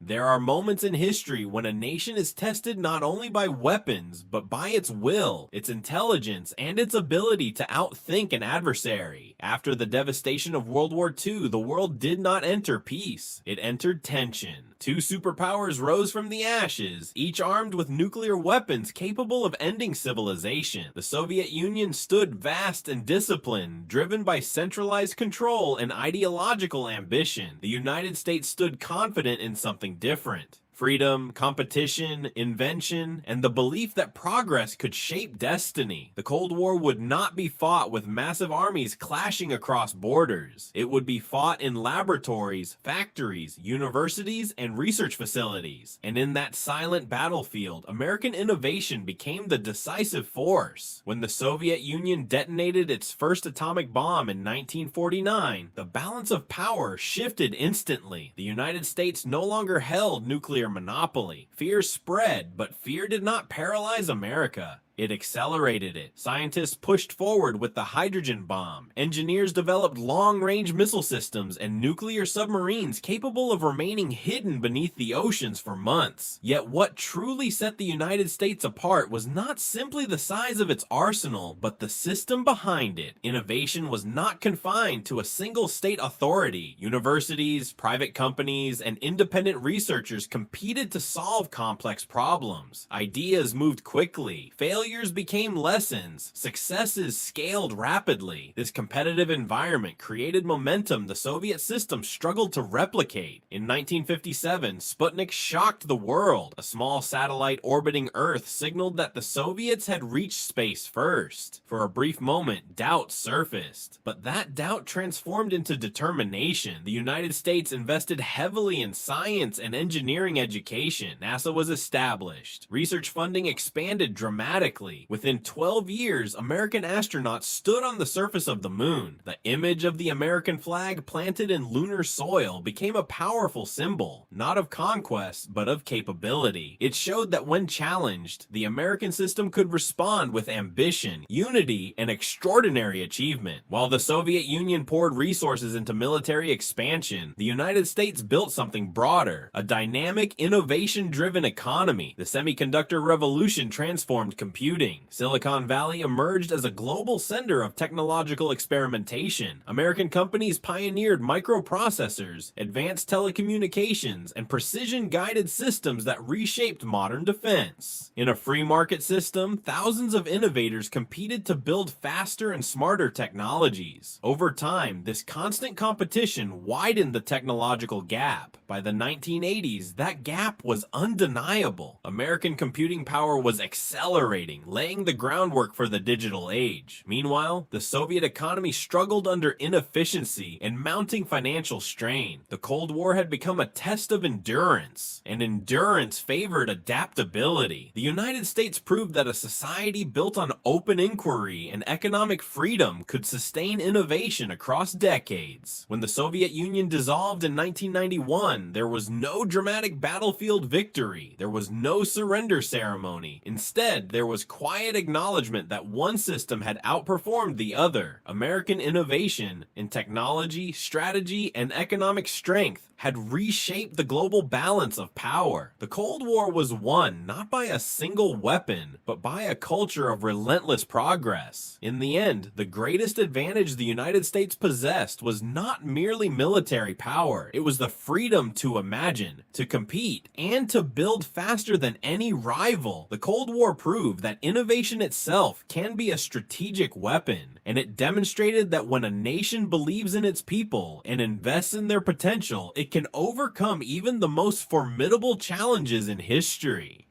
There are moments in history when a nation is tested not only by weapons, but by its will, its intelligence, and its ability to outthink an adversary. After the devastation of World War II, the world did not enter peace. It entered tension. Two superpowers rose from the ashes, each armed with nuclear weapons capable of ending civilization. The Soviet Union stood vast and disciplined, driven by centralized control and ideological ambition. The United States stood confident in something different. Freedom, competition, invention, and the belief that progress could shape destiny. The Cold War would not be fought with massive armies clashing across borders. It would be fought in laboratories, factories, universities, and research facilities. And in that silent battlefield, American innovation became the decisive force. When the Soviet Union detonated its first atomic bomb in 1949, the balance of power shifted instantly. The United States no longer held nuclear monopoly. Fear spread, but fear did not paralyze America. It accelerated it. Scientists pushed forward with the hydrogen bomb. Engineers developed long-range missile systems and nuclear submarines capable of remaining hidden beneath the oceans for months. Yet what truly set the United States apart was not simply the size of its arsenal, but the system behind it. Innovation was not confined to a single state authority. Universities, private companies, and independent researchers competed to solve complex problems. Ideas moved quickly. Failures became lessons. Successes scaled rapidly. This competitive environment created momentum the Soviet system struggled to replicate. In 1957, Sputnik shocked the world. A small satellite orbiting Earth signaled that the Soviets had reached space first. For a brief moment, doubt surfaced. But that doubt transformed into determination. The United States invested heavily in science and engineering education. NASA was established. Research funding expanded dramatically. Within 12 years, American astronauts stood on the surface of the moon. The image of the American flag planted in lunar soil became a powerful symbol, not of conquest, but of capability. It showed that when challenged, the American system could respond with ambition, unity, and extraordinary achievement. While the Soviet Union poured resources into military expansion, the United States built something broader, a dynamic, innovation-driven economy. The semiconductor revolution transformed computing. Silicon Valley emerged as a global center of technological experimentation. American companies pioneered microprocessors, advanced telecommunications, and precision-guided systems that reshaped modern defense. In a free market system, thousands of innovators competed to build faster and smarter technologies. Over time, this constant competition widened the technological gap. By the 1980s, that gap was undeniable. American computing power was accelerating, laying the groundwork for the digital age. Meanwhile, the Soviet economy struggled under inefficiency and mounting financial strain. The Cold War had become a test of endurance, and endurance favored adaptability. The United States proved that a society built on open inquiry and economic freedom could sustain innovation across decades. When the Soviet Union dissolved in 1991, there was no dramatic battlefield victory. There was no surrender ceremony. Instead, there was quiet acknowledgement that one system had outperformed the other. American innovation in technology, strategy, and economic strength had reshaped the global balance of power. The Cold War was won not by a single weapon, but by a culture of relentless progress. In the end, the greatest advantage the United States possessed was not merely military power. It was the freedom to imagine, to compete, and to build faster than any rival. The Cold War proved that innovation itself can be a strategic weapon, and it demonstrated that when a nation believes in its people and invests in their potential, it can overcome even the most formidable challenges in history.